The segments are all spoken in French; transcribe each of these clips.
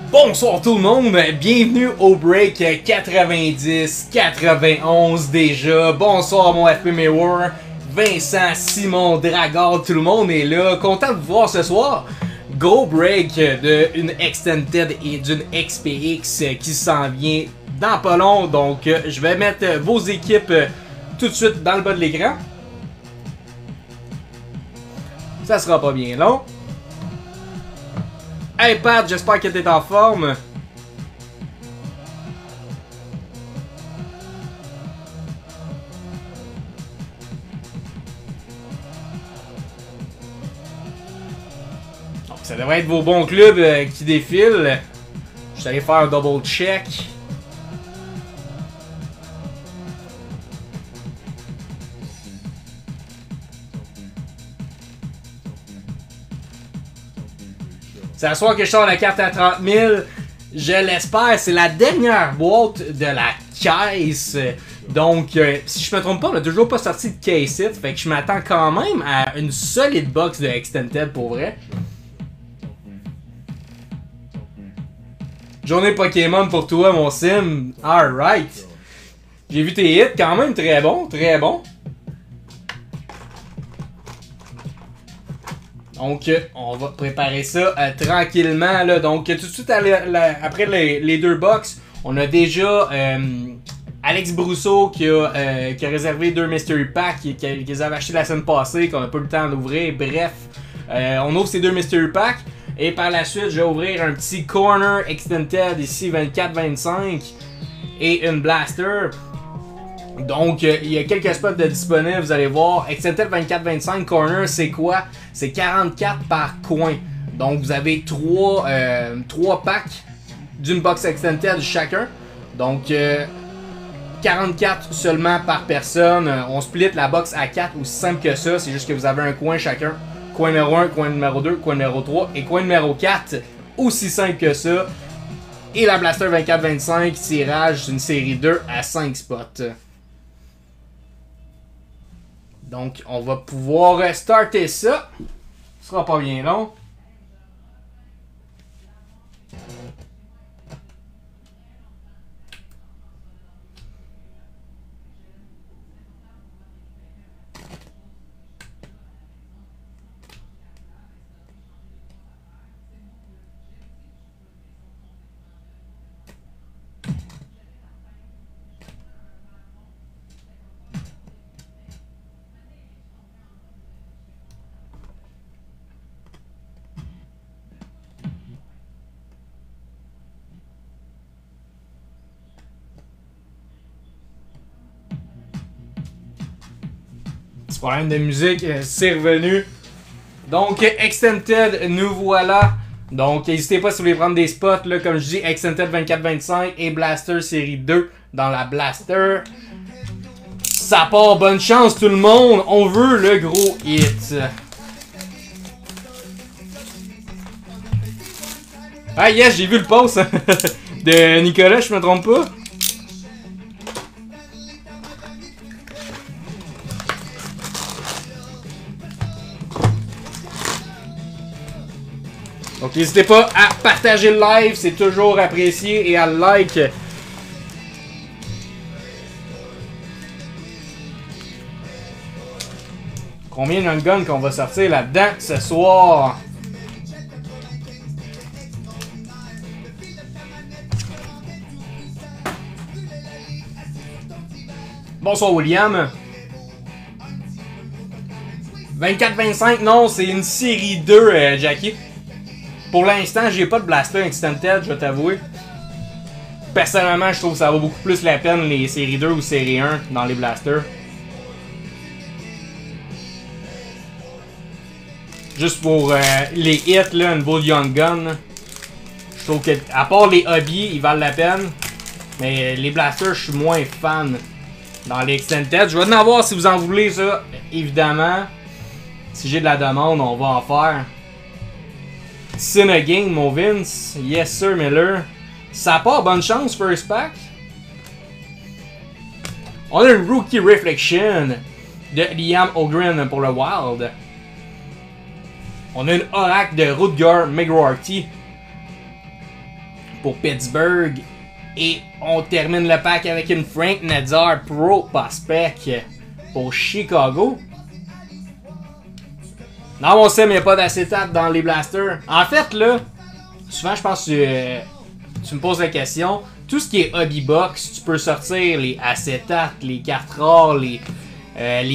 Bonsoir tout le monde, bienvenue au break 90-91 déjà. Bonsoir mon FP Mirror, Vincent, Simon, Dragard, tout le monde est là. Content de vous voir ce soir. Gros break d'une Extended et d'une XPX qui s'en vient dans pas long. Donc je vais mettre vos équipes tout de suite dans le bas de l'écran. Ça sera pas bien long. Hey Pat, j'espère que t'es en forme. Donc, ça devrait être vos bons clubs qui défilent. Je suis allé faire un double check. C'est à soir que je sors la carte à 30 000. Je l'espère. C'est la dernière boîte de la caisse. Donc, si je me trompe pas, on n'a toujours pas sorti de case hit. Fait que je m'attends quand même à une solide box de Extended pour vrai. Journée Pokémon pour toi, mon sim. Alright. J'ai vu tes hits quand même très bon. Très bon. Donc, on va préparer ça tranquillement. Là. Donc, tout de suite après les deux box, on a déjà Alex Brousseau qui a réservé 2 Mystery Packs qui les avait achetés la semaine passée, qu'on n'a pas eu le temps d'ouvrir. Bref, on ouvre ces 2 Mystery Packs. Et par la suite, je vais ouvrir un petit Corner Extended ici, 24-25. Et une Blaster. Donc, il y a quelques spots de disponibles, vous allez voir. Extended 24-25 Corner, c'est quoi? C'est 44 par coin. Donc, vous avez 3 packs d'une box Extended chacun. Donc, 44 seulement par personne. On split la box à 4, aussi simple que ça. C'est juste que vous avez un coin chacun. Coin numéro 1, coin numéro 2, coin numéro 3 et coin numéro 4. Aussi simple que ça. Et la Blaster 24-25, tirage, c'est une série 2 à 5 spots. Donc, on va pouvoir starter ça. Ce sera pas bien long. Petit problème de musique, c'est revenu. Donc, Extended, nous voilà. Donc, n'hésitez pas si vous voulez prendre des spots, là, comme je dis, Extended 24-25 et Blaster série 2 dans la Blaster. Ça part, bonne chance tout le monde, on veut le gros hit. Ah yes, j'ai vu le post de Nicolas, je me trompe pas. Donc n'hésitez pas à partager le live, c'est toujours apprécié, et à like. Combien de guns qu'on va sortir là-dedans ce soir? Bonsoir William. 24-25, non, c'est une série 2, Jackie. Pour l'instant, j'ai pas de Blaster Extended, je vais t'avouer. Personnellement, je trouve que ça vaut beaucoup plus la peine les séries 2 ou série 1 dans les blasters. Juste pour les hits, là, un beau Young Gun. Je trouve que, à part les hobbies, ils valent la peine. Mais les blasters, je suis moins fan. Dans les Extended, je vais en avoir si vous en voulez, ça. Évidemment. Si j'ai de la demande, on va en faire. Sin a game, mon Vince. Yes, sir, Miller. Ça part, bonne chance, first pack. On a une Rookie Reflection de Liam Ogren pour le Wild. On a une Oracle de Rutger McGroarty pour Pittsburgh. Et on termine le pack avec une Frank Nazar Pro Prospect pour Chicago. Non, on sait, mais il n'y a pas d'acétate dans les blasters. En fait, là, souvent, je pense que tu me poses la question. Tout ce qui est hobby box, tu peux sortir les acétates, les cartes rares, les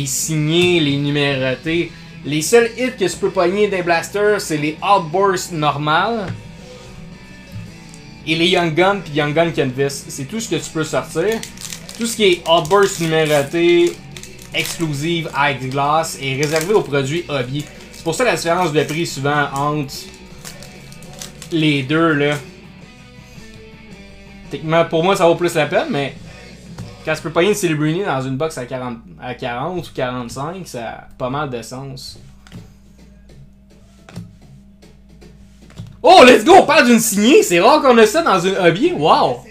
signés, les numérotés. Les seuls hits que tu peux pogner des blasters, c'est les Outbursts normales. Et les Young Gun puis Young Gun Canvas. C'est tout ce que tu peux sortir. Tout ce qui est Outburst numéroté, exclusive avec glace est réservé aux produits hobby. C'est pour ça la différence de prix souvent entre les deux là. Techniquement, pour moi ça vaut plus la peine, mais quand tu peux pogner une Celebrini dans une box à 40 ou 45, ça a pas mal de sens. Oh, let's go! On parle d'une signée! C'est rare qu'on a ça dans une hobby. Wow!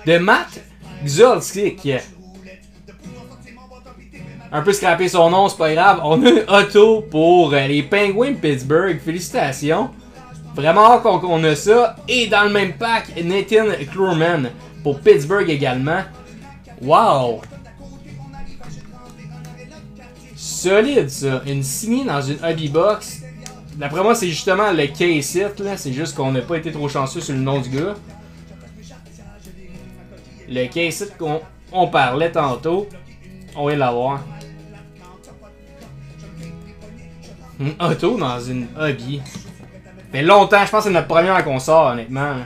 De Matt Gzolczyk. Un peu scrappé son nom, c'est pas grave. On a une auto pour les Penguins de Pittsburgh. Félicitations. Vraiment rare qu'on a ça. Et dans le même pack, Nathan Klurman pour Pittsburgh également. Wow! Solide ça. Une signée dans une hobby box. D'après moi, c'est justement le case hit, là. C'est juste qu'on n'a pas été trop chanceux sur le nom du gars. Le case hit qu'on parlait tantôt. On vient de l'avoir. Une auto dans une hobby. Ça fait longtemps, je pense que c'est notre première qu'on sort, honnêtement.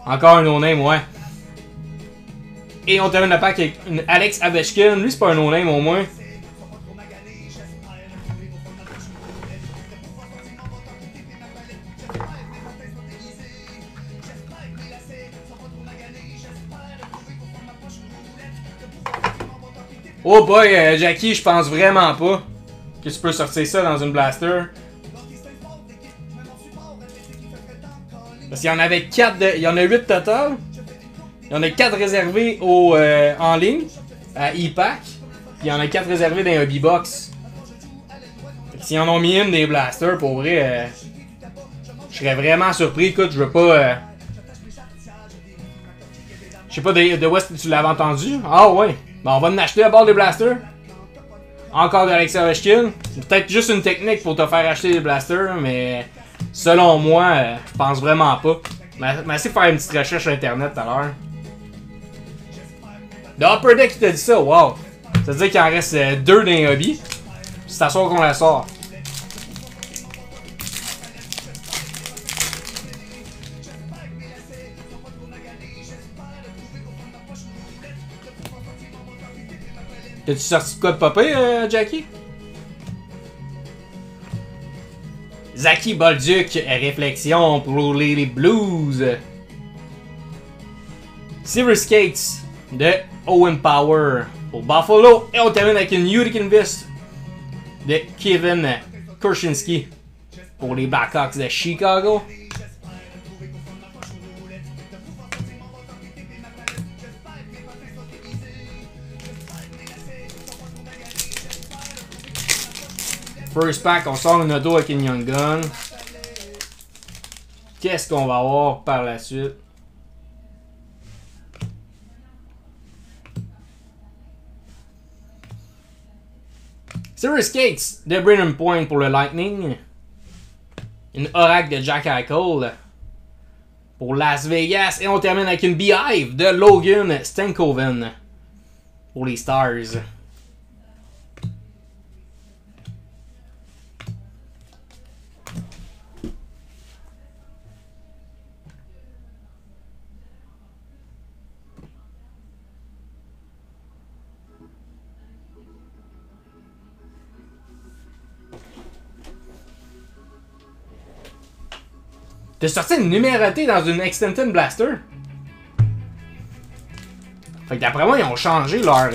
Encore un no-name, ouais. Et on termine le pack avec une Alex Ovechkin. Lui, c'est pas un no-name au moins. Oh boy, Jackie, je pense vraiment pas que tu peux sortir ça dans une blaster. Parce qu'il y en avait 4, il y en a 8 total. Il y en a 4 réservés en ligne, à e-pack. Puis il y en a 4 réservés dans un hobby box. S'ils en ont mis une des blasters, pour vrai, je serais vraiment surpris. Écoute, je veux pas... je sais pas de où est-ce que tu l'avais entendu. Ah ouais. Ben, on va en acheter à bord des blasters. Encore de Alex Ovechkin. C'est peut-être juste une technique pour te faire acheter des blasters, mais selon moi, je pense vraiment pas. Mais essayez de faire une petite recherche sur internet tout à l'heure. The Upper Deck qui t'a dit ça, wow. Ça veut dire qu'il en reste 2 dans les hobbies. C'est à soir qu'on la sort. T'as-tu sorti de quoi de popé, Jackie? Zaki Bolduc, réflexion pour les Blues. Silver Skates de Owen Power pour Buffalo. Et on termine avec une Hurricane Vest de Kevin Korchinski pour les Blackhawks de Chicago. First pack, on sort une auto avec une Young Gun. Qu'est-ce qu'on va avoir par la suite? Silver Skates de Brennan Point pour le Lightning. Une Oracle de Jack Eichel pour Las Vegas. Et on termine avec une Beehive de Logan Stankoven pour les Stars. T'as sorti une numérotée dans une Extenton Blaster? Fait que d'après moi, ils ont changé leur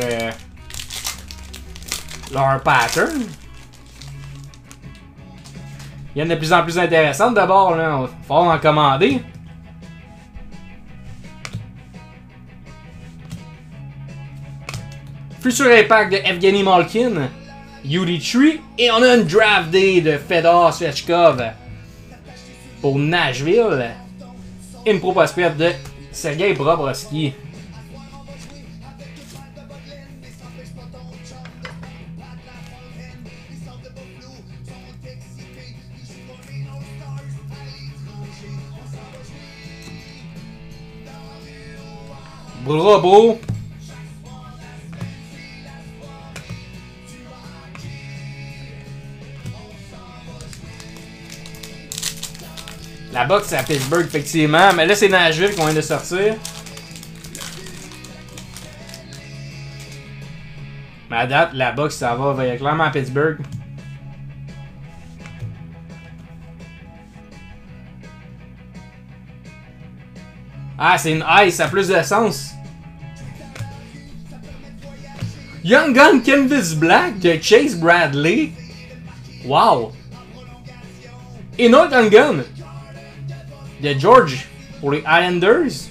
pattern. Il y en a de plus en plus intéressantes d'abord, là. Il va falloir en commander. Future Impact de Evgeny Malkin. Yuri Tree. Et on a une Draft Day de Fedor Svechkov pour Nashville. Impro Prospect de Sergei Bobrovsky. Bravo. La box c'est à Pittsburgh, effectivement. Mais là, c'est Nashville qu'on vient de sortir. Mais à date, la box, ça va clairement à Pittsburgh. Ah, c'est une ice, ça a plus de sens. Young Gun Canvas Black de Chase Bradley. Wow. Et North Young Gun de George pour les Islanders.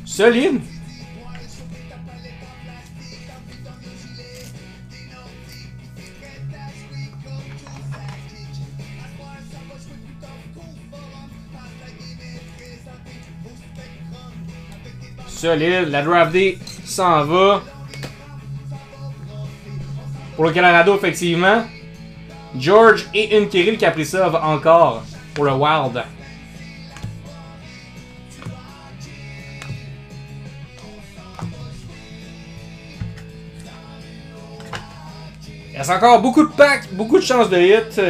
Solide. Solide. La Draft Day s'en va. Pour le Colorado, effectivement. George et une Kirill Kaprizov encore pour le Wild. Il reste encore beaucoup de packs, beaucoup de chances de hit.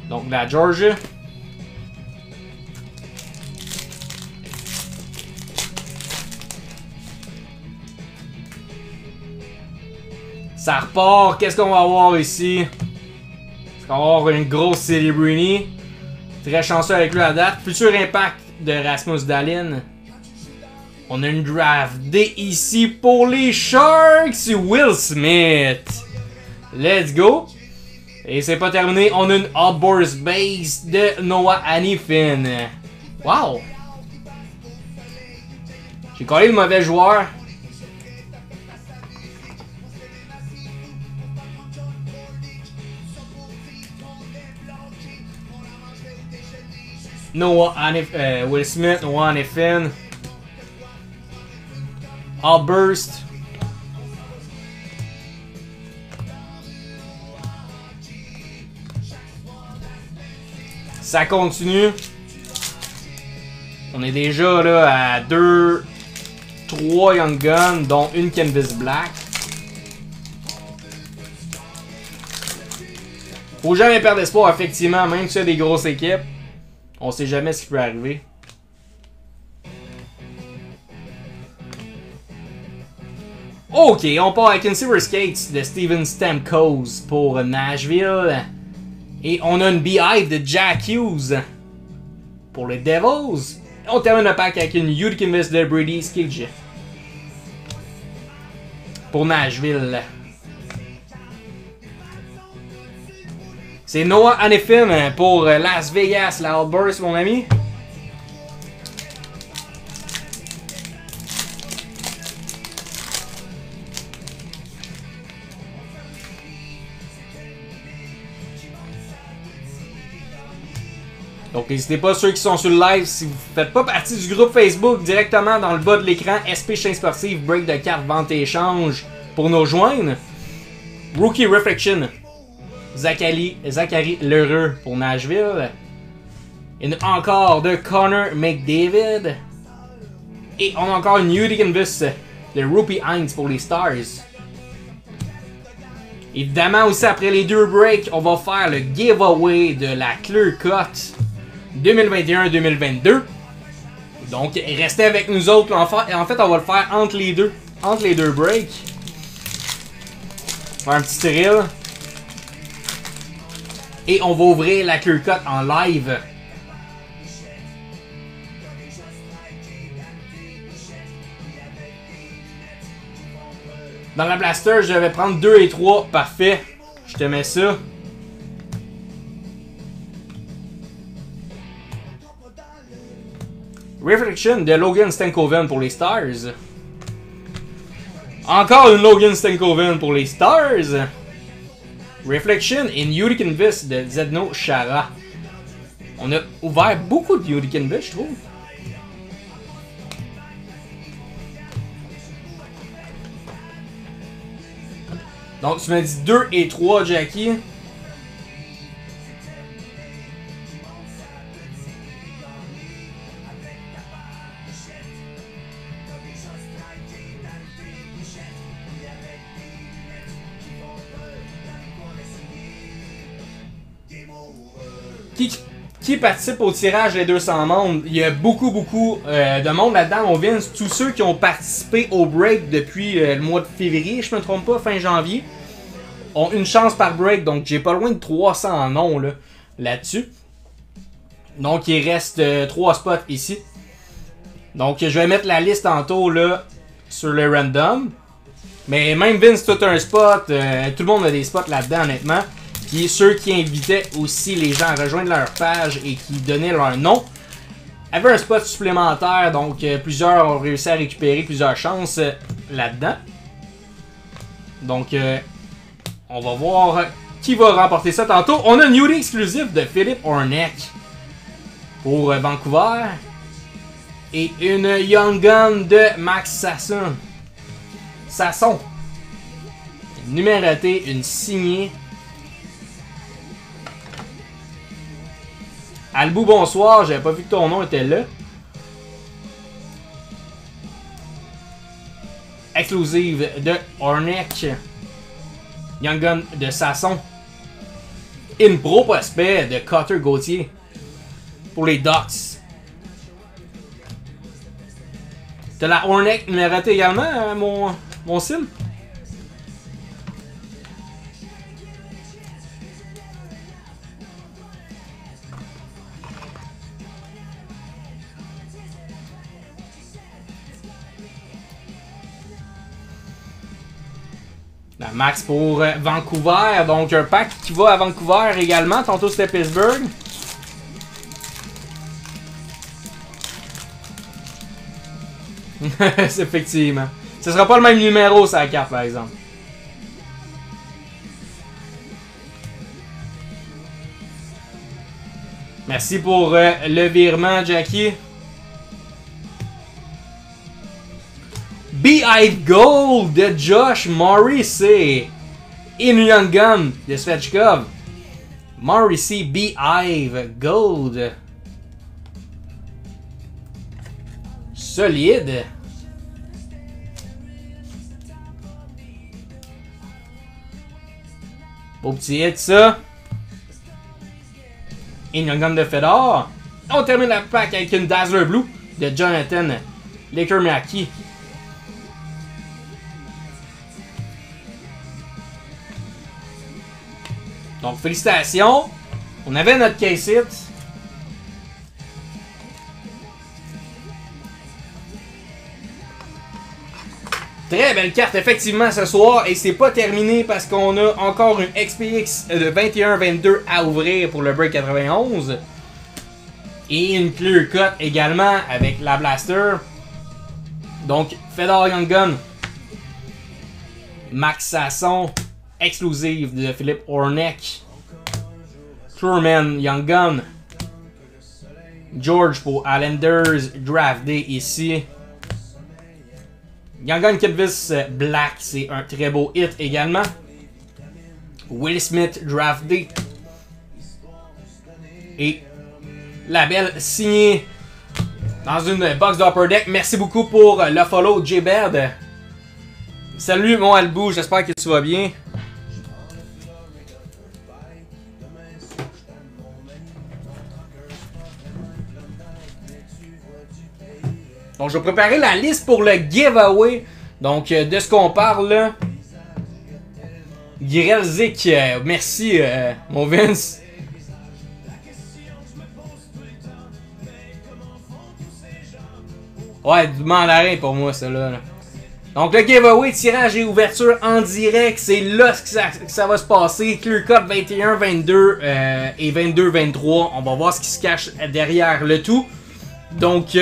Donc la Georgia. Ça repart. Qu'est-ce qu'on va avoir ici? Est-ce qu'on va avoir une grosse Celebrini? Très chanceux avec lui à date. Futur Impact de Rasmus Dahlin. On a une Draft Day ici pour les Sharks. Will Smith. Let's go. Et c'est pas terminé. On a une Outburst Base de Noah Hanifin. Wow. J'ai collé le mauvais joueur. Will Smith, Noah Hanifin. Outburst. Ça continue. On est déjà là à 2, 3 Young Guns, dont une Canvas Black. Faut jamais perdre espoir, effectivement, même si y a des grosses équipes. On sait jamais ce qui peut arriver. Ok, on part avec une Silver Skates de Steven Stamkos pour Nashville. Et on a une Beehive de Jack Hughes pour les Devils. Et on termine le pack avec une Utica Invest de Brady Skilje pour Nashville. C'est Noah Hanifin pour Las Vegas, la Outburst, mon ami. Donc n'hésitez pas, ceux qui sont sur le live, si vous ne faites pas partie du groupe Facebook, directement dans le bas de l'écran, SP Chain Sportive, break de cartes, vente et échange pour nous rejoindre. Rookie Reflection, Zachary Lheureux pour Nashville. Une encore de Connor McDavid. Et on a encore une Utica Invest de Rupee Hines pour les Stars. Évidemment aussi après les deux breaks, on va faire le giveaway de la Clear Cut 2021-2022. Donc restez avec nous autres. En fait, on va le faire entre les deux breaks. Faire un petit thrill. Et on va ouvrir la Clear Cut en live. Dans la blaster, je vais prendre 2 et 3. Parfait. Je te mets ça. Reflection de Logan Stankoven pour les Stars. Encore une Logan Stankoven pour les Stars. Reflection in Utica Invest de Zdeno Chara. On a ouvert beaucoup de Utica Invest, je trouve. Donc tu m'as dit 2 et 3, Jackie. Qui participe au tirage des 200 membres? Il y a beaucoup de monde là-dedans. On vient tous ceux qui ont participé au break depuis le mois de février, je me trompe pas, fin janvier, ont une chance par break. Donc j'ai pas loin de 300 noms là-dessus. Donc il reste 3 spots ici. Donc je vais mettre la liste tantôt là sur le random. Mais même Vince, tout un spot. Tout le monde a des spots là-dedans, honnêtement. Puis ceux qui invitaient aussi les gens à rejoindre leur page et qui donnaient leur nom avaient un spot supplémentaire. Donc plusieurs ont réussi à récupérer plusieurs chances là-dedans. Donc on va voir qui va remporter ça tantôt. On a une Newly exclusive de Philippe Horneck pour Vancouver. Et une Young Gun de Max Sasson. Numéroté, une signée. Albou, bonsoir, j'avais pas vu que ton nom était là. Exclusive de Horneck. Young Gun de Sasson. In Pro Prospect de Cutter Gauthier. Pour les Ducks. T'as la Horneck numérotée également, mon sim? La Max pour Vancouver. Donc un pack qui va à Vancouver également. Tantôt c'était Pittsburgh. Effectivement. Ce sera pas le même numéro sur la carte par exemple. Merci pour le virement, Jackie. Beehive Gold de Josh Morrissey. In Young Gun de Svechkov. Morrissey Beehive Gold. Solide. Beau petit hit ça. et une Young Gun de Fedor. On termine la pack avec une Dazzler Blue de Jonathan Lekermaki. Donc, félicitations. On avait notre case hit. Très belle carte, effectivement, ce soir. Et c'est pas terminé parce qu'on a encore une XPX de 21-22 à ouvrir pour le Break 91. Et une Clear Cut également avec la Blaster. Donc, Fedor Young Gun. Max Sasson. Exclusive de Philippe Horneck. Truman Young Gun. George pour Islanders. Draft Day ici. Young Gun Kidvis Black, c'est un très beau hit également. Will Smith Draft Day. Et la belle signée dans une box d'Upper Deck. Merci beaucoup pour le follow, J-Bird. Salut mon Albou, j'espère que tu vas bien. Donc, je vais préparer la liste pour le giveaway. Donc, de ce qu'on parle là. Girelzik, merci mon Vince. Ouais, du mandarin pour moi, ça là. Donc, le giveaway, tirage et ouverture en direct, c'est là que ça va se passer. Clear Cut 21, 22 et 22, 23. On va voir ce qui se cache derrière le tout. Donc,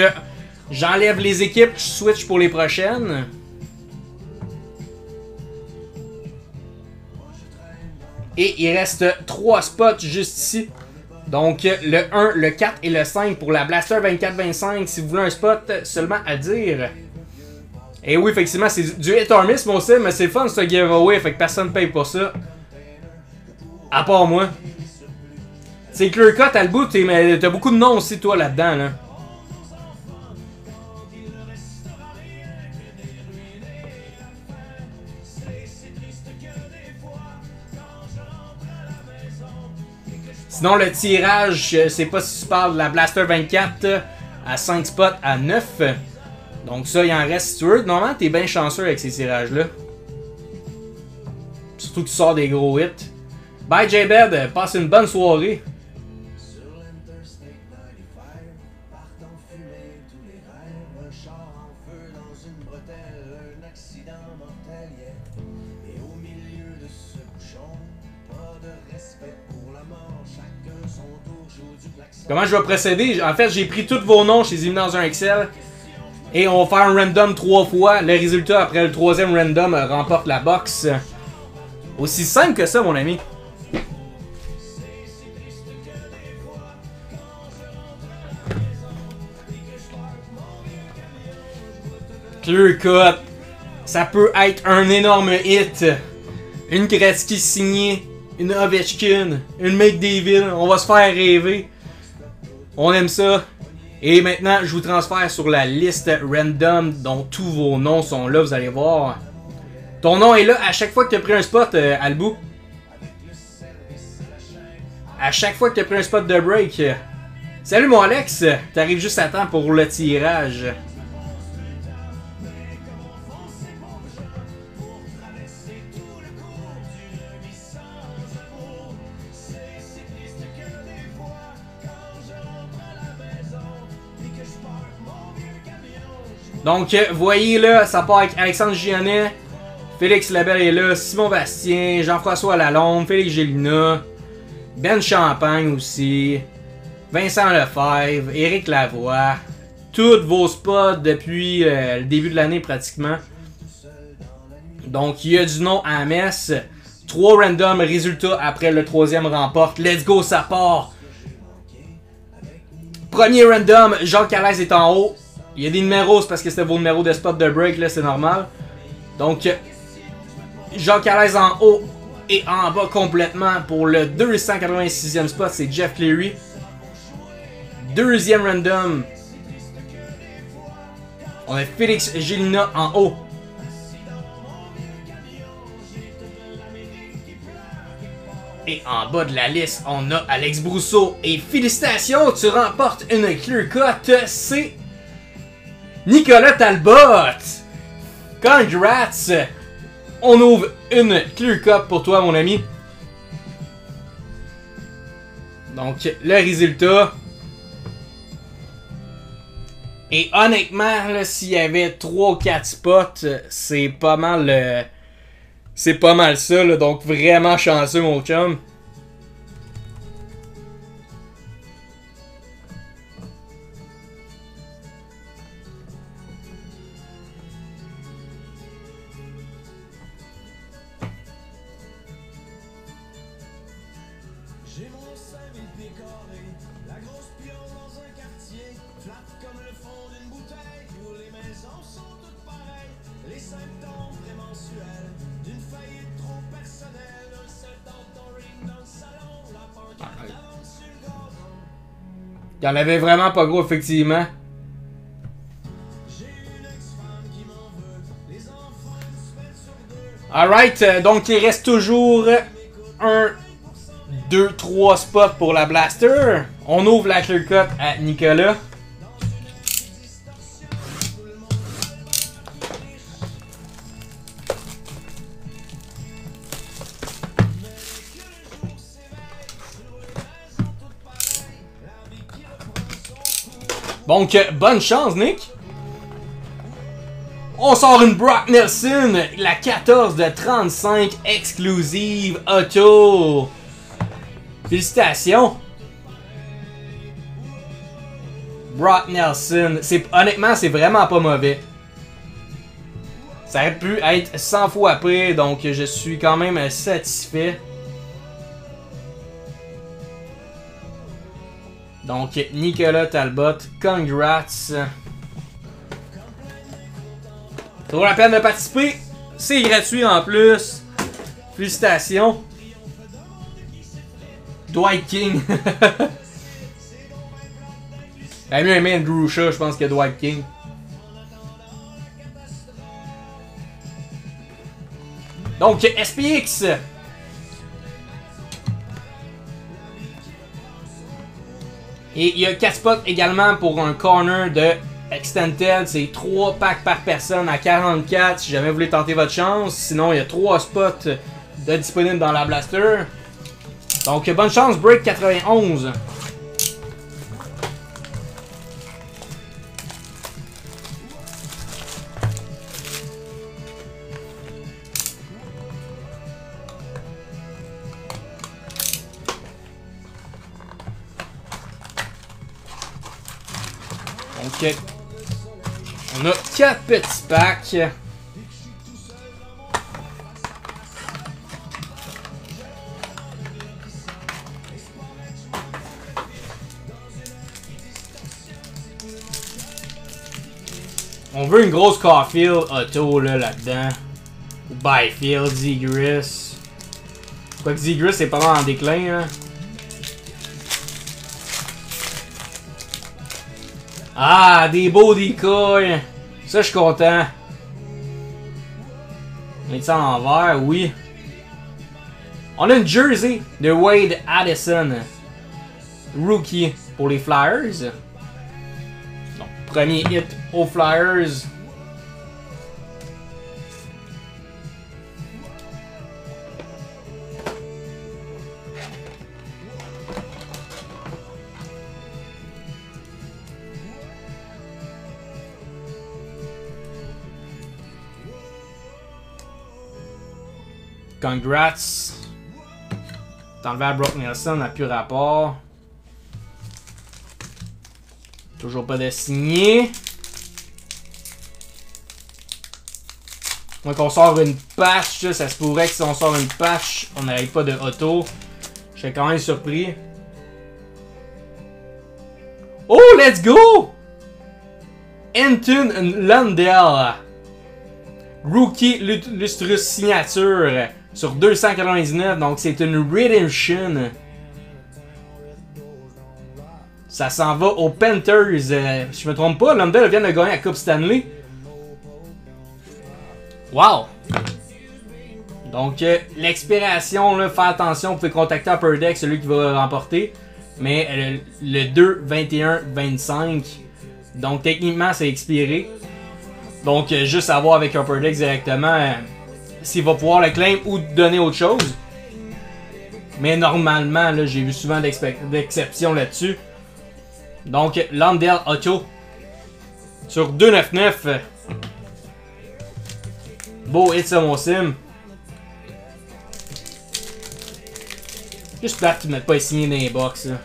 j'enlève les équipes, je switch pour les prochaines. Et il reste 3 spots juste ici. Donc le 1, le 4 et le 5 pour la Blaster 24-25. Si vous voulez un spot, seulement à dire. Et oui, effectivement, c'est du hit or miss, mon sim, mais c'est le fun ce giveaway, fait que personne ne paye pour ça. À part moi. C'est Clear Cut à le bout, t'as beaucoup de noms aussi, toi, là-dedans, là. Sinon, le tirage, je sais pas si tu parles de la Blaster 24 à 5 spots à 9. Donc ça, il en reste si tu veux. Normalement, t'es bien chanceux avec ces tirages-là. Surtout que tu sors des gros hits. Bye J-Bed, passe une bonne soirée. Comment je vais procéder? En fait, j'ai pris tous vos noms, je les ai mis dans un Excel. Et on va faire un random 3 fois. Le résultat après le 3e random remporte la box. Aussi simple que ça, mon ami. Clear Cut. Ça peut être un énorme hit. Une Gretzky signée. Une Ovechkin. Une McDavid. On va se faire rêver. On aime ça. Et maintenant, je vous transfère sur la liste random dont tous vos noms sont là, vous allez voir. Ton nom est là à chaque fois que tu as pris un spot, Albou. À chaque fois que tu as pris un spot de break. Salut mon Alex, t'arrives juste à temps pour le tirage. Donc, voyez là, ça part avec Alexandre Gionnet, Félix Labelle est là, Simon Bastien, Jean-François Lalonde, Félix Gélina, Ben Champagne aussi, Vincent Lefebvre, Éric Lavoie, tous vos spots depuis le début de l'année pratiquement. Donc, il y a du nom à Metz. 3 random résultats après le 3e remporte. Let's go, ça part! Premier random, Jacques Calais est en haut. Il y a des numéros, c'est parce que c'était vos numéros de spot de break, là, c'est normal. Donc, Jacques Calais en haut et en bas complètement pour le 286e spot, c'est Jeff Cleary. 2e random, on a Félix Gélina en haut. Et en bas de la liste, on a Alex Brousseau. Et félicitations, tu remportes une clear cut. C'est Nicolas Talbot. Congrats. On ouvre une clear cut pour toi, mon ami. Donc, le résultat. Et honnêtement, s'il y avait 3 ou 4 spots, c'est pas mal... c'est pas mal ça, là, donc vraiment chanceux, mon chum. J'ai mon 5000 pieds carrés, la grosse pionne dans un quartier, flat comme le fond d'une bouteille, où les maisons sont toutes pareilles, les symptômes prémensuels d'une faillite trop personnelle, un seul dans ton ring dans le salon, la pancarte avance sur le gazon. Il y en avait vraiment pas gros, effectivement. J'ai une ex-femme qui m'en veut, les enfants une semaine sur 2. Alright, donc il reste toujours 1, 2, 3 spots pour la Blaster. On ouvre la clear cut à Nicolas. Donc, bonne chance, Nick. On sort une Brock Nelson, la 14 de 35 exclusive auto. Félicitations. Brock Nelson. Honnêtement, c'est vraiment pas mauvais. Ça aurait pu être 100 fois après, donc je suis quand même satisfait. Donc, Nicolas Talbot, congrats. Toujours la peine de participer. C'est gratuit en plus. Félicitations. Dwight King. J'aurais mieux aimé Andrew Shaw, je pense, que Dwight King. Donc, SPX. Et il y a 4 spots également pour un corner de Extended. C'est 3 packs par personne à 44 si jamais vous voulez tenter votre chance. Sinon, il y a 3 spots de disponibles dans la Blaster. Donc, bonne chance, Break 91. Donc, on a 4 petits packs. On veut une grosse Caulfield auto là-dedans. Ou Byfield, Zegras. Quoique Zegras c'est pas mal en déclin. Hein. Ah, des beaux decoys. Ça, je suis content. On est en vert, oui. On a une jersey de Wade Addison. Rookie pour les Flyers. Donc, premier hit aux Flyers. Congrats. T'enlever à Brock Nelson, n'a plus rapport. Toujours pas de signé. Donc on sort une patch, ça se pourrait que si on sort une patch, on n'arrive pas de auto. Je serais quand même surpris. Oh, let's go! Anton Lundell. Rookie Lustrous signature sur 299, donc c'est une Redemption. Ça s'en va aux Panthers. Si je me trompe pas, Lundell vient de gagner la Coupe Stanley. Wow! Donc, l'expiration, là, faites attention, vous pouvez contacter Upper Deck, celui qui va remporter. Mais le 2, 21, 25. Donc, techniquement, c'est expiré. Donc, juste à voir avec Upper Deck directement s'il va pouvoir le claim ou donner autre chose. Mais normalement, là, j'ai vu souvent d'exceptions là-dessus. Donc, Lundell Auto. Sur 2,99. Beau hit, ça, mon sim. Juste plate qu'ils ne mettent pas signé dans les box. Là.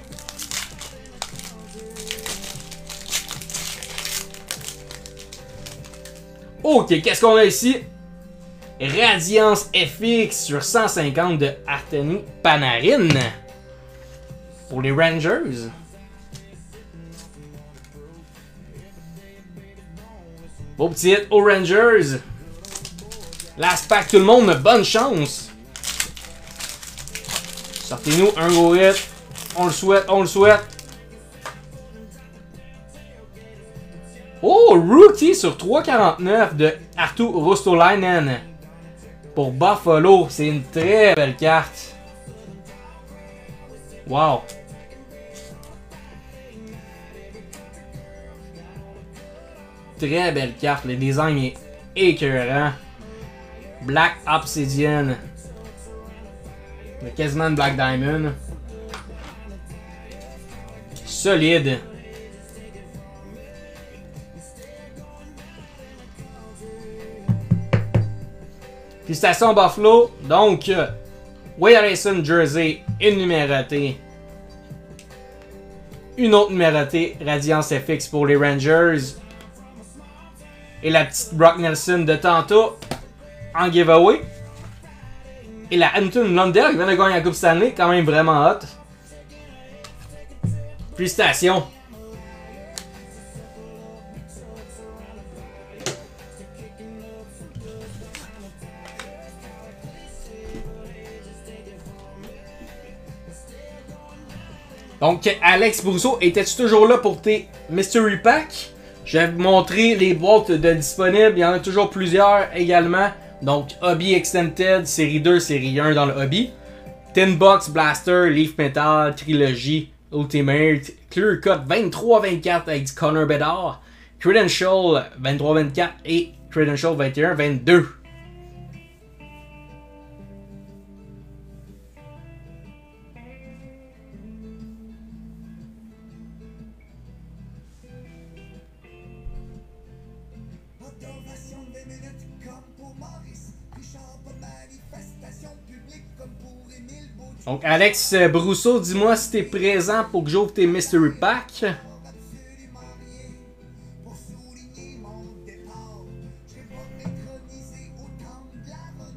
Ok, qu'est-ce qu'on a ici? Radiance FX sur 150 de Artemi Panarin. Pour les Rangers. Beau petit hit aux Rangers. Last pack, tout le monde, bonne chance. Sortez-nous un gros hit. On le souhaite, on le souhaite. Oh, rookie sur 3,49 de Arttu Ristolainen. Pour Buffalo, c'est une très belle carte. Wow. Très belle carte, le design est écœurant. Black Obsidian. Quasiment une Black Diamond. Solide. Félicitations Buffalo. Donc, Wade Harrison Jersey, une numérotée. Une autre numérotée, Radiance FX pour les Rangers. Et la petite Brock Nelson de tantôt en giveaway. Et la Anton Lundell qui vient de gagner la Coupe Stanley, quand même vraiment hot. Félicitations. Donc, Alex Brousseau, étais-tu toujours là pour tes Mystery Pack? Je vais vous montrer les boîtes de disponibles. Il y en a toujours plusieurs également. Donc, Hobby Extended, série 2, série 1 dans le Hobby. Tin Box, Blaster, Leaf Metal, Trilogy, Ultimate, Clear Cut 23-24 avec du Connor Bedard. Credential 23-24 et Credential 21-22. Donc, Alex Brousseau, dis-moi si t'es présent pour que j'ouvre tes Mystery Pack.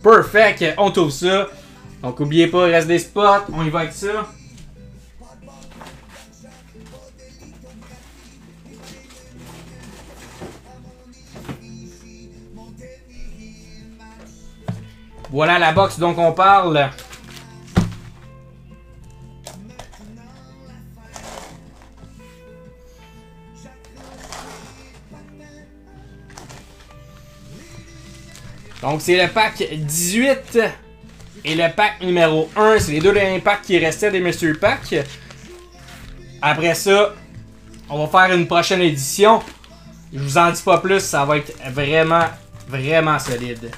Perfect, on t'ouvre ça. Donc, n'oubliez pas, il reste des spots, on y va avec ça. Voilà la box dont on parle. Donc, c'est le pack 18 et le pack numéro 1. C'est les deux derniers packs qui restaient des Mystery Pack. Après ça, on va faire une prochaine édition. Je vous en dis pas plus, ça va être vraiment, vraiment solide.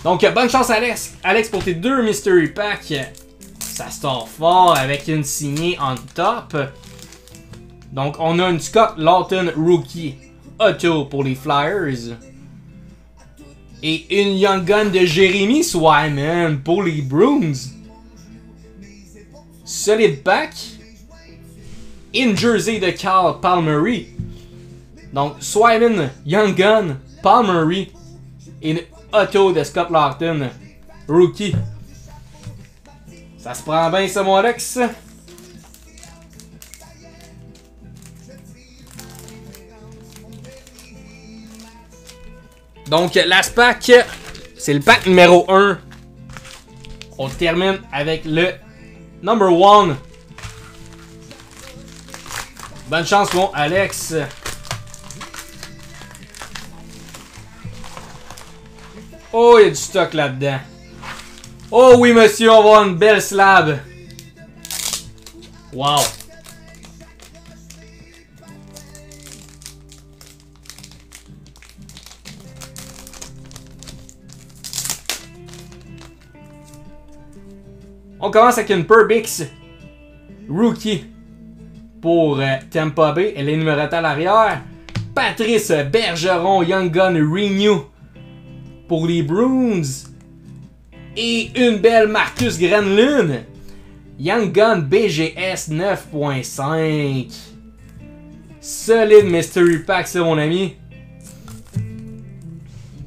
Donc, bonne chance Alex pour tes deux Mystery Pack. Ça sort fort avec une signée on top. Donc, on a une Scott Laughton Rookie Auto pour les Flyers. Et une Young Gun de Jeremy Swayman pour les Bruins. Solid pack. In Jersey de Carl Palmieri. Donc, Swayman, Young Gun, Palmieri. Et une Auto de Scott Laughton Rookie. Ça se prend bien ça, mon Alex. Donc, last pack, c'est le pack numéro 1. On termine avec le number 1. Bonne chance, mon Alex. Oh, il y a du stock là-dedans. Oh oui, monsieur, on va avoir une belle slab. Wow. On commence avec une Perbix Rookie pour Tampa Bay. Elle est numérotée à l'arrière. Patrice Bergeron Young Gun Renew pour les Bruins. Et une belle Marcus Granlund Young Gun BGS 9.5. Solide Mystery Pack, ça, mon ami.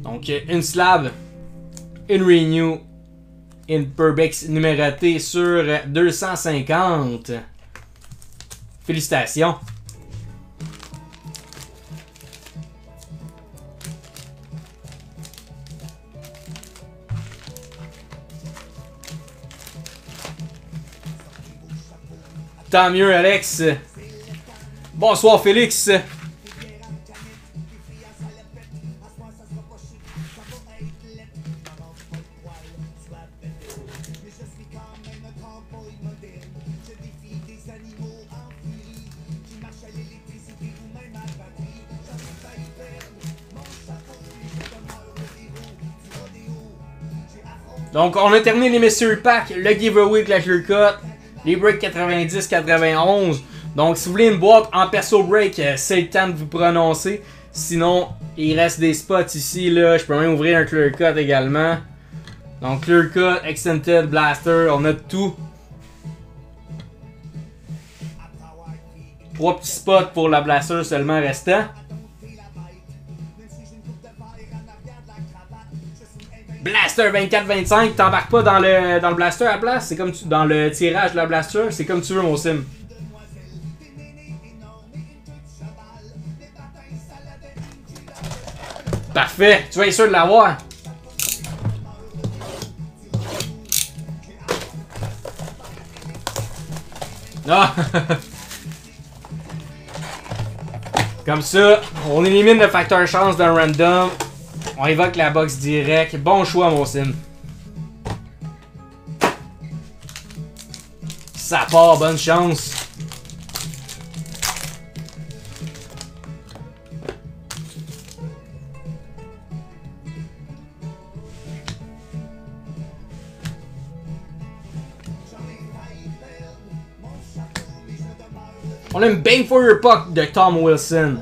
Donc, une slab, une Renew, une Perbix numérotée sur 250. Félicitations. Tant mieux, Alex. Bonsoir, Félix. Donc, on a terminé les Mystery Pack, le giveaway de la Clear Cut, les breaks 90-91. Donc, si vous voulez une boîte en perso break, c'est le temps de vous prononcer. Sinon, il reste des spots ici, là. Je peux même ouvrir un Clear Cut également. Donc, Clear Cut, Extended, Blaster, on a tout. 3 petits spots pour la Blaster seulement restant. Blaster 24-25, t'embarques pas dans le Blaster à la place, c'est comme tu, dans le tirage de la Blaster, c'est comme tu veux, mon sim. Parfait, tu vas être sûr de l'avoir. Ah. Comme ça, on élimine le facteur chance d'un random. On évoque la box direct. Bon choix, mon sim. Ça part, bonne chance. On a une bang for your puck de Tom Wilson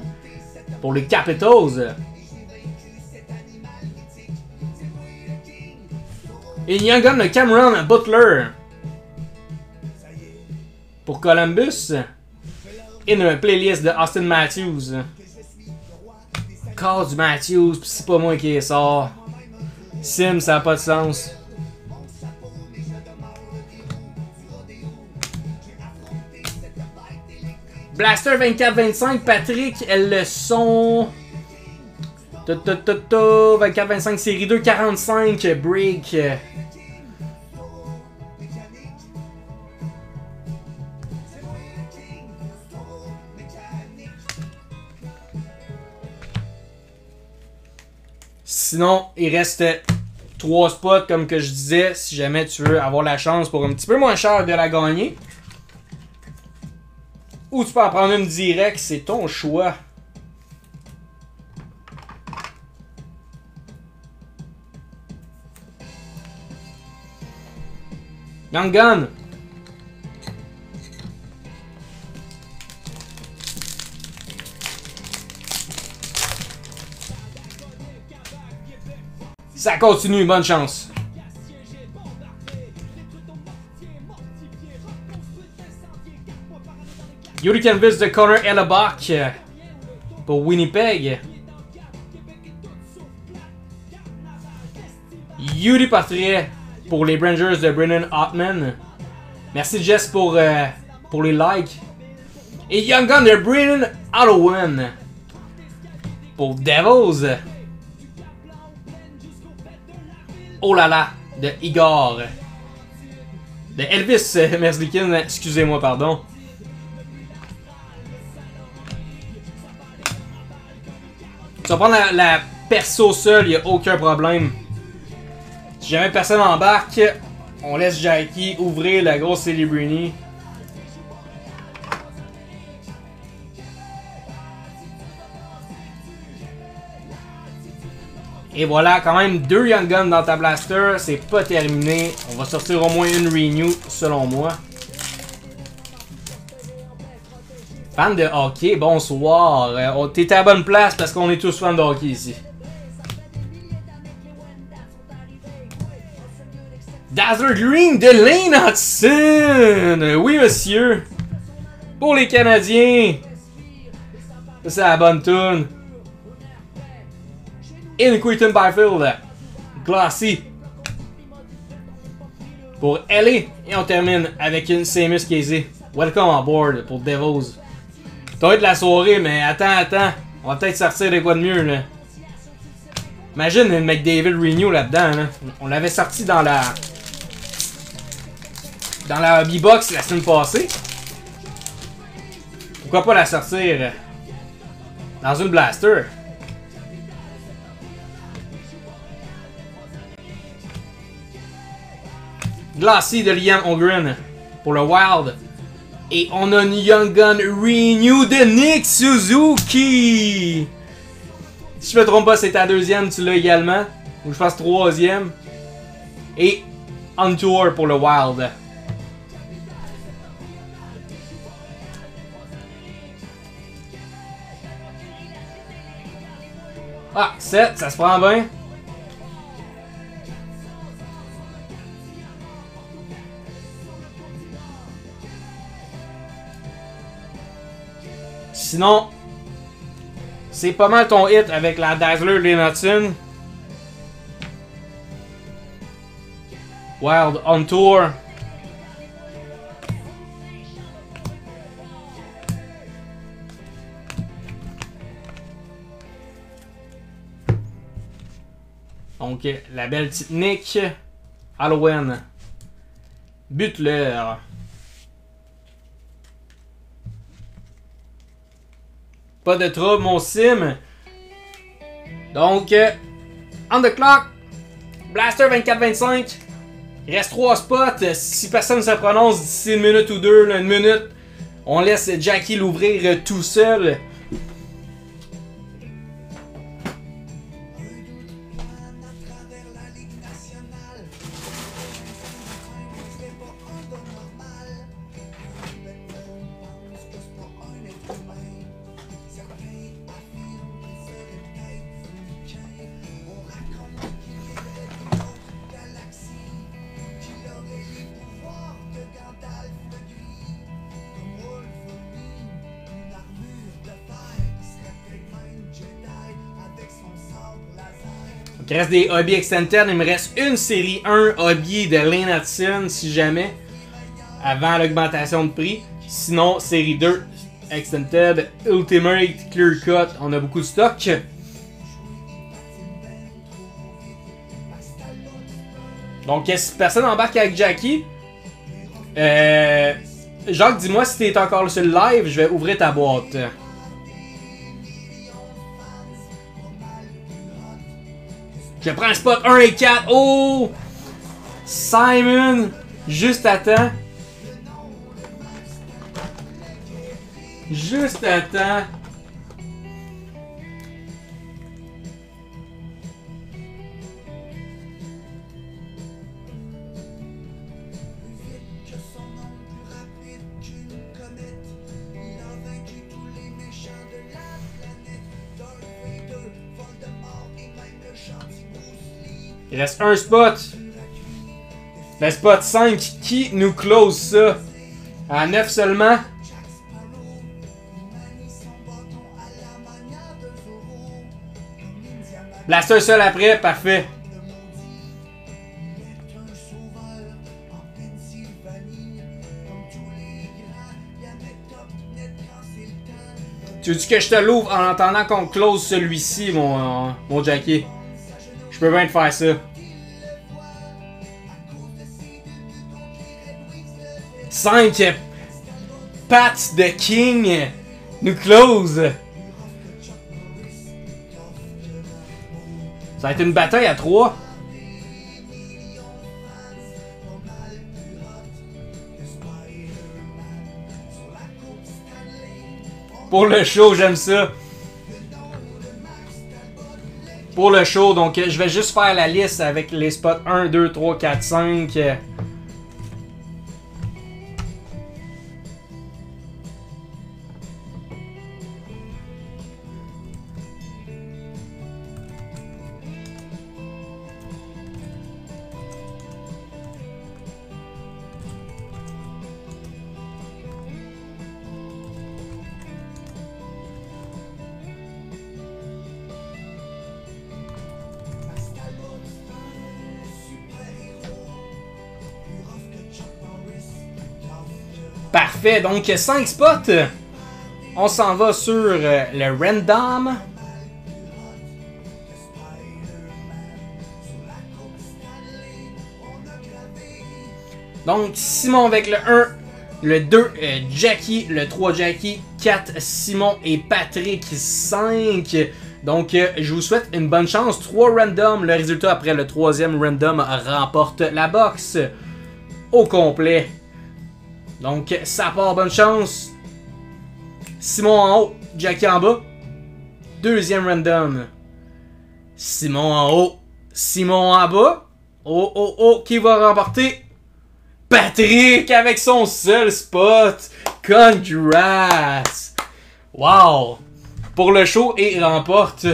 pour les Capitals. Et Young Gun de Cameron Butler pour Columbus. Et une playlist de Austin Matthews. Call du Matthews, pis c'est pas moi qui les sort. Sim, ça a pas de sens. Blaster 24-25, Patrick, elles le sont. 24-25, série 2, 45, break. Sinon, il reste 3 spots, comme que je disais, si jamais tu veux avoir la chance pour un petit peu moins cher de la gagner. Ou tu peux en prendre une direct, c'est ton choix. Young Gun. Ça continue, bonne chance. Yuri Canvas de Connor Hellebuck pour Winnipeg. Yuri Portrait pour les Rangers de Brennan Ottman. Merci Jess pour les likes. Et Young Gun de Brennan Ottawan pour Devils. Oh là là, de Igor. De Elvis Merzlikin, excusez-moi, pardon. Tu vas prendre la perso seule, il n'y a aucun problème. Si jamais personne embarque, on laisse Jackie ouvrir la grosse Celebrini. Et voilà, quand même 2 Young Guns dans ta blaster, c'est pas terminé. On va sortir au moins une renew, selon moi. Fan de hockey, bonsoir. T'es à la bonne place parce qu'on est tous fans de hockey ici. Dazzler Green de Lane Hudson! Oui, monsieur! Pour les Canadiens! Ça, c'est la bonne tune. In Quinton Byfield. Glossy. Pour LA. Et on termine avec une Seamus Casey. Welcome on board pour Devils. Ça va être la soirée, mais attends. On va peut-être sortir de quoi de mieux, là. Imagine une McDavid Renew là-dedans, là. On l'avait sorti dans la Hobby Box la semaine passée. Pourquoi pas la sortir dans une blaster? Glossy de Liam Ogren pour le Wild. Et on a une Young Gun Renew de Nick Suzuki. Si je me trompe pas, c'est ta deuxième, tu l'as également. Ou je pense troisième. Et On Tour pour le Wild. Ah, 7, ça se prend bien. Sinon, c'est pas mal ton hit avec la Dazzler Lane. Wild On Tour. Donc, la belle petite Nick. Halloween. Butler. Pas de trouble, mon sim. Donc, on the clock. Blaster 24-25. Il reste 3 spots. Si personne ne se prononce d'ici une minute ou deux, une minute, on laisse Jackie l'ouvrir tout seul. Il reste des Hobby Extended. Il me reste une série 1 Hobby de Lane Hudson, si jamais, avant l'augmentation de prix. Sinon, série 2 Extended, Ultimate, Clear Cut, on a beaucoup de stock. Donc, si personne embarque avec Jackie, Jacques, dis-moi si t'es encore sur le live, je vais ouvrir ta boîte. Je prends le spot 1 et 4. Oh! Simon! Juste à temps. Juste à temps. Il reste un spot. Le spot 5 qui nous close ça. À 9 seulement. Blaster seul après, parfait. Tu veux-tu que je te l'ouvre en attendant qu'on close celui-ci, mon Jackie? Je peux bien te faire ça. 5 Pat de King nous close. Ça va être une bataille à 3. Pour le show, j'aime ça. Pour le show, donc je vais juste faire la liste avec les spots 1, 2, 3, 4, 5. Parfait, donc 5 spots. On s'en va sur le random. Donc Simon avec le 1, le 2 Jackie, le 3 Jackie, 4 Simon et Patrick 5. Donc je vous souhaite une bonne chance. 3 random, le résultat après le 3e random remporte la box au complet. Donc, ça part, bonne chance. Simon en haut, Jackie en bas. 2e random. Simon en haut, Simon en bas. Oh, oh, oh, qui va remporter? Patrick avec son seul spot. Congrats. Wow. Pour le show, et il remporte.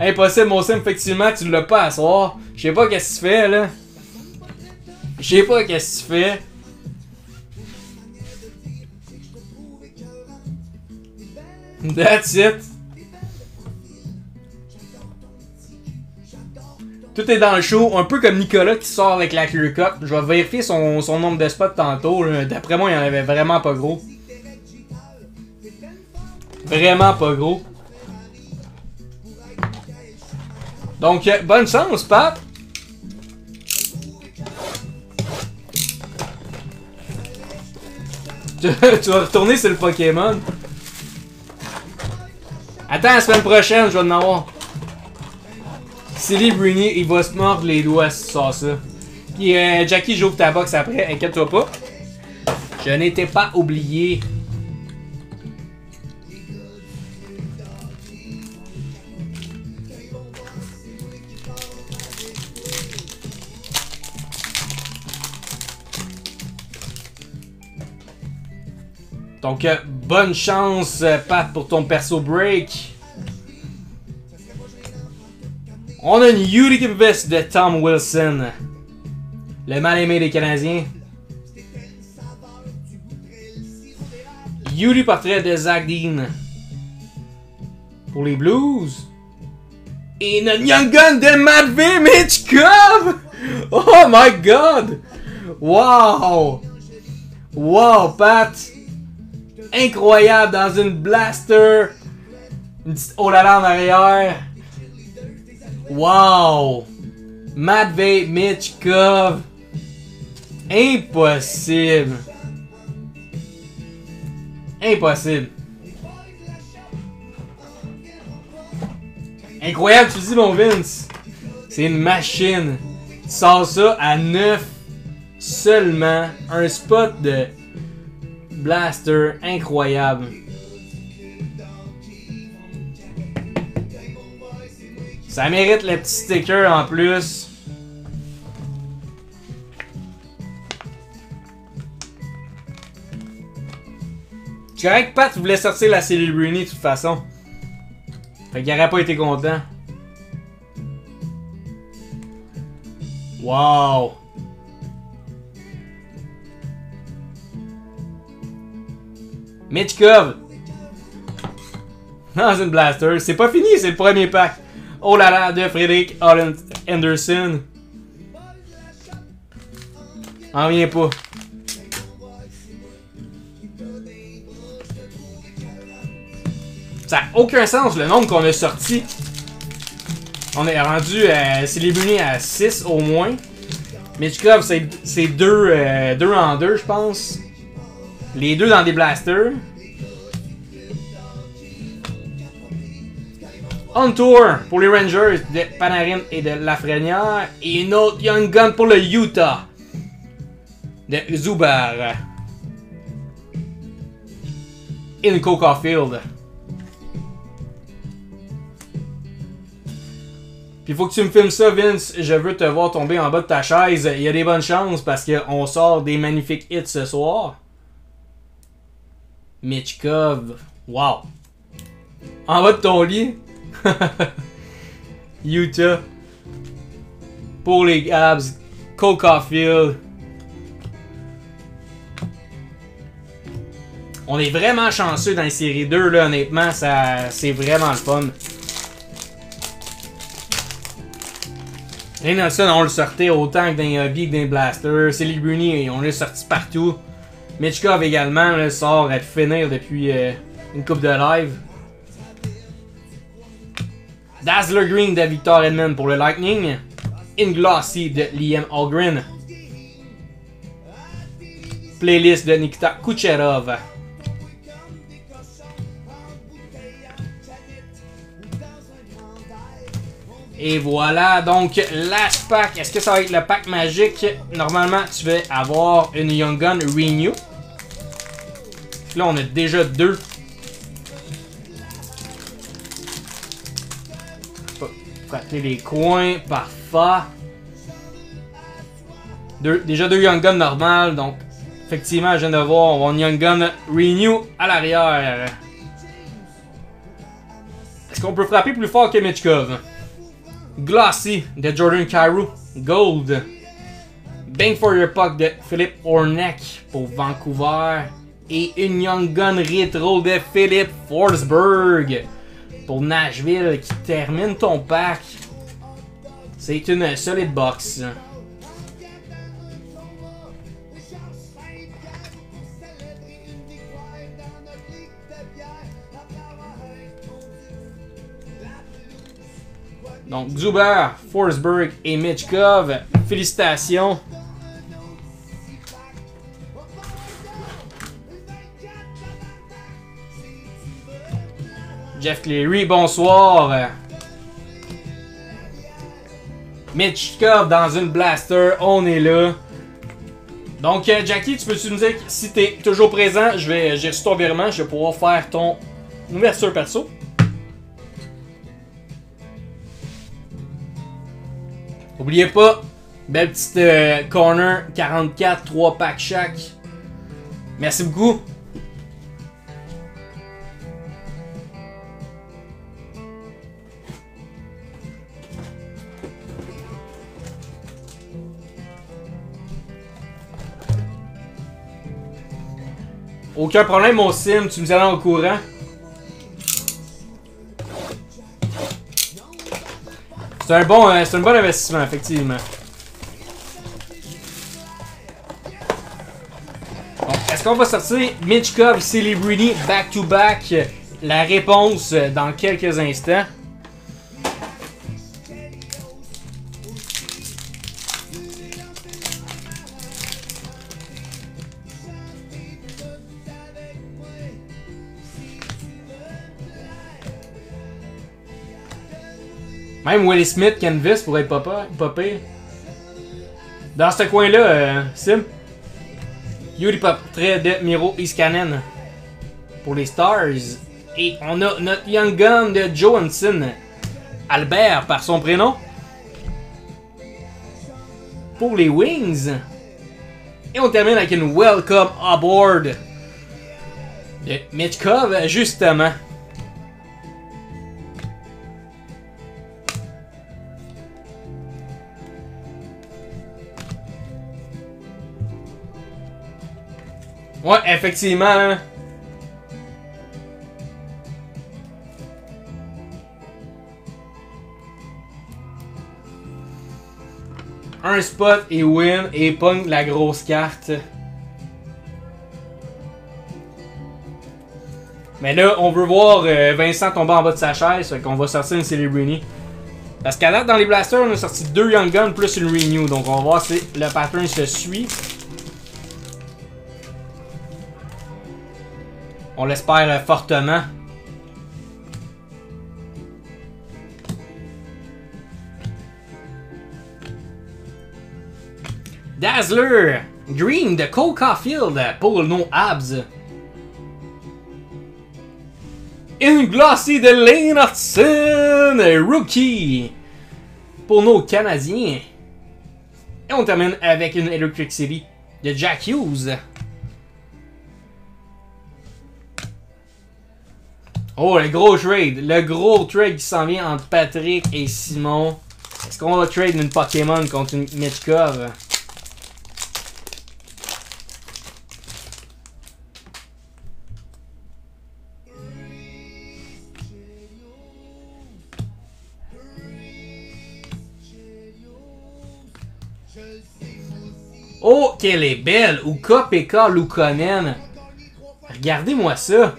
Impossible, mon sim, effectivement, tu l'as pas à soir. Je sais pas qu'est-ce que tu fais, là. Je sais pas qu'est-ce que tu fais. That's it. Tout est dans le show, un peu comme Nicolas qui sort avec la clear cut. Je vais vérifier son nombre de spots tantôt. D'après moi, il y en avait vraiment pas gros. Vraiment pas gros. Donc, bonne chance, Pat. Tu vas retourner sur le Pokémon. Attends, la semaine prochaine, je vais en avoir. Silly Bruni, il va se mordre les doigts si tu sors ça. Puis Jackie, j'ouvre ta box après, inquiète-toi pas. Je n'étais pas oublié. Donc, bonne chance, Pat, pour ton perso break. On a une Unique Vest de Tom Wilson. Le mal-aimé des Canadiens. Yuri portrait de Zach Dean. Pour les Blues. Et une Young Gun de Matvey Michkov. Oh my god. Wow. Wow, Pat. Incroyable dans une blaster. Une petite oh là là en arrière. Wow. Matvey Michkov. Impossible. Impossible. Incroyable, tu dis mon Vince. C'est une machine. Tu sors ça à 9 seulement. Un spot de blaster incroyable. Ça mérite le petit sticker en plus. C'est correct que Pat voulait sortir la Silly Bruni de toute façon. Fait qu'il aurait pas été content. Wow! Michkov! Non, c'est une blaster. C'est pas fini, c'est le premier pack. Oh là là, de Frédéric Anderson. En vient pas. Ça n'a aucun sens le nombre qu'on a sorti. On est rendu c'est les bunnies à 6 au moins. Michkov, c'est 2 en 2, je pense. Les deux dans des blasters. On Tour pour les Rangers de Panarin et de Lafrenière. Et une autre Young Gun pour le Utah de Zubar. in Cole Caulfield. Puis faut que tu me filmes ça, Vince. Je veux te voir tomber en bas de ta chaise. Il y a des bonnes chances parce qu'on sort des magnifiques hits ce soir. Michkov. Wow. En bas de ton lit. Utah. Pour les Habs. Cole Caulfield. On est vraiment chanceux dans les séries 2, là, honnêtement. C'est vraiment le fun. Ray Nelson, on le sortait autant que dans les Hobby que dans les Blasters. Celebrini, on l'a sorti partout. Michkov également, là, sort à finir depuis une coupe de live. Dazzler Green de Victor Edmond pour le Lightning. Inglossy de Liam Algren. Playlist de Nikita Kucherov. Et voilà, donc last pack. Est-ce que ça va être le pack magique? Normalement, tu vas avoir une Young Gun Renew. Là, on a déjà 2. Frapper les coins, parfait. Déjà 2 Young Gun normales, donc effectivement, je viens de voir, on va une Young Gun Renew à l'arrière. Est-ce qu'on peut frapper plus fort que Michkov? Glossy de Jordan Kyrou. Gold. Bang for your puck de Philippe Horneck pour Vancouver. Et une Young Gun Retro de Philippe Forsberg pour Nashville qui termine ton pack. C'est une solide box. Donc, Zuber, Forsberg et Michkov, félicitations. Jeff Cleary, bonsoir. Michkov dans une blaster, on est là. Donc, Jackie, tu peux-tu nous dire si tu es toujours présent? J'ai reçu ton virement, je vais pouvoir faire ton ouverture perso. N'oubliez pas, belle petite corner 44, 3 packs chaque. Merci beaucoup. Aucun problème, mon sim, tu me tiendras au courant. C'est un bon investissement, effectivement. Est-ce qu'on va sortir Michkov, Celebrini, back-to-back? La réponse dans quelques instants. Même Willie Smith, Canvas pourrait être pas pire. Dans ce coin-là, Sim. Yuri portrait de Miro Iskanen pour les Stars. Et on a notre Young Gun de Johansson. Albert par son prénom. Pour les Wings. Et on termine avec une Welcome Aboard de Michkov, justement. Ouais, effectivement. Un spot et win et pogne la grosse carte. Mais là, on veut voir Vincent tomber en bas de sa chaise, fait qu'on va sortir une Celebrini. Parce qu'à date, dans les blasters, on a sorti 2 Young Guns plus une Renew. Donc on va voir si le pattern se suit. On l'espère fortement. Dazzler Green de Cole Caulfield pour nos Habs. Une glossy de Lane Hudson, rookie, pour nos Canadiens. Et on termine avec une Electric City de Jack Hughes. Oh, le gros trade. Le gros trade qui s'en vient entre Patrick et Simon. Est-ce qu'on va trade une Pokémon contre une Michkov? Oh, qu'elle est belle! Ukko-Pekka Luukkonen. Regardez-moi ça.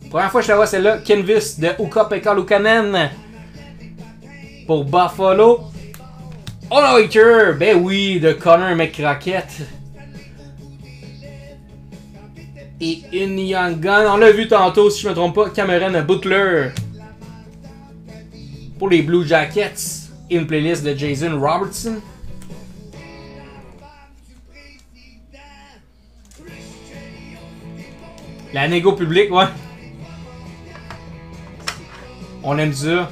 Première fois que je la vois celle-là. Kenvis de Ukko-Pekka Luukkonen. Pour Buffalo. All-Hitter! Ben oui, de Connor McCracken. Et une Young Gun. On l'a vu tantôt, si je me trompe pas. Cameron Butler. Pour les Blue Jackets. Et une playlist de Jason Robertson. La négo publique, ouais. On aime ça.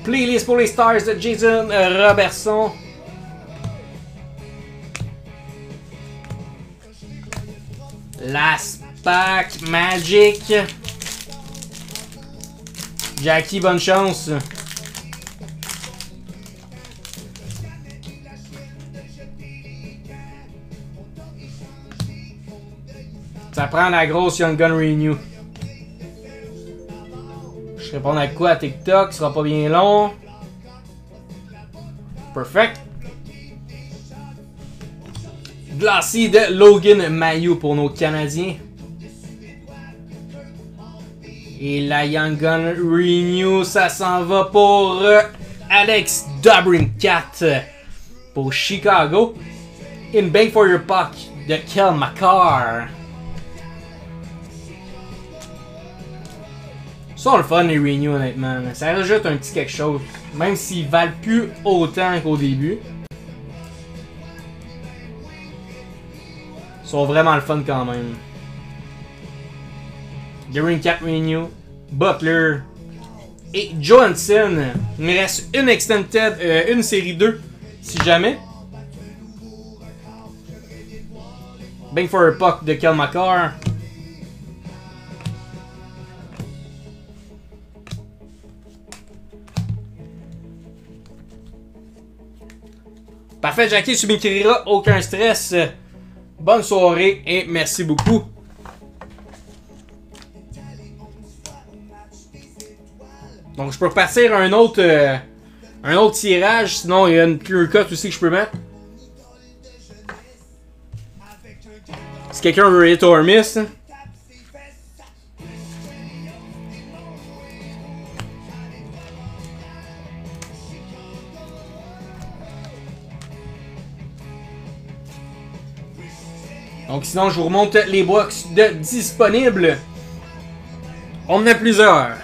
Playlist pour les Stars de Jason Robertson. Last Pack Magic. Jackie, bonne chance. Ça prend la grosse Young Gun Renew. Je réponds à quoi à TikTok, ce sera pas bien long. Perfect. Glossy de Logan Mailloux pour nos Canadiens. Et la Young Gun Renew, ça s'en va pour Alex DeBrincat pour Chicago. In Bang for Your Puck de Kel McCarr. Ils sont le fun les Renew honnêtement. Ça rajoute un petit quelque chose. Même s'ils valent plus autant qu'au début. Ils sont vraiment le fun quand même. DeBrincat Renew, Butler et Johansson. Il me reste une Extended, une série 2 si jamais. Bang for a Puck de Kel McCarr. Parfait, Jackie, tu m'écriras, aucun stress. Bonne soirée et merci beaucoup. Donc, je peux repartir un autre tirage. Sinon, il y a une clear cut aussi que je peux mettre. Si quelqu'un veut hit or miss. Donc sinon, je vous remonte les box de disponibles. On en a plusieurs.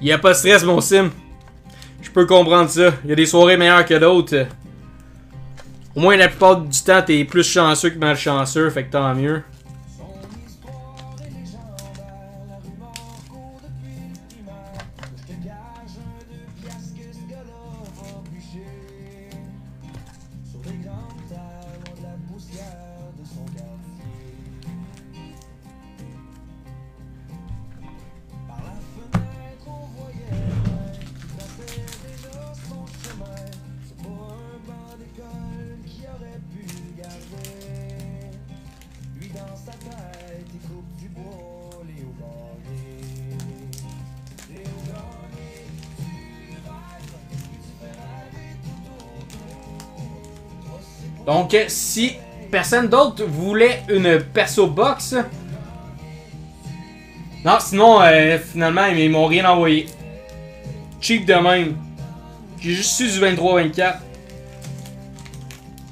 Il n'y a pas de stress, mon sim. Je peux comprendre ça. Il y a des soirées meilleures que d'autres. Au moins, la plupart du temps, t'es plus chanceux que malchanceux, fait que tant mieux. Donc, si personne d'autre voulait une perso box... Non, sinon, finalement, ils m'ont rien envoyé. Cheap de même. J'ai juste su du 23-24.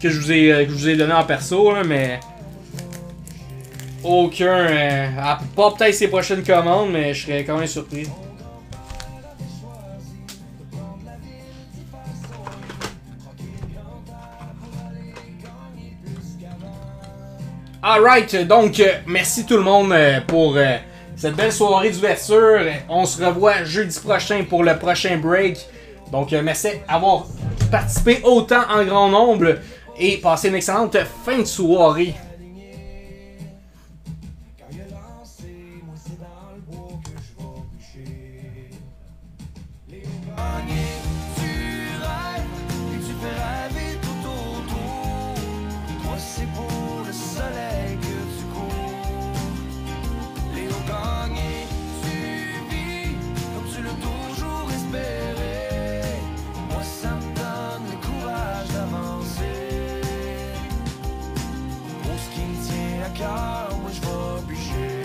Que je vous ai donné en perso, là, mais... aucun. Pas peut-être ses prochaines commandes, mais je serais quand même surpris. Alright, donc merci tout le monde pour cette belle soirée d'ouverture. On se revoit jeudi prochain pour le prochain break. Donc merci d'avoir participé autant en grand nombre et passez une excellente fin de soirée. Moi je vais bûcher.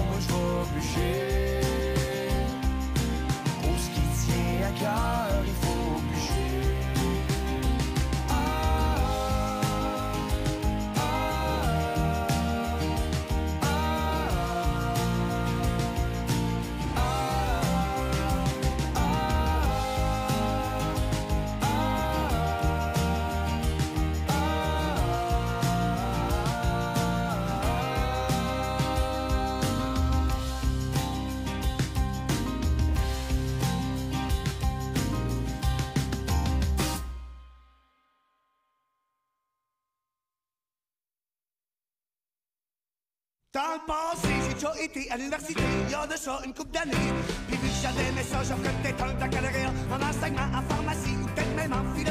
Moi je vais bûcher. Pour ce qui tient à cœur, il faut bûcher. Dans le passé, j'ai déjà été à l'université, il y a de ça une couple d'années. Puis vu que j'avais mes ça, j'offrais peut-être un baccalauréat en enseignement, en pharmacie ou peut-être même en philo.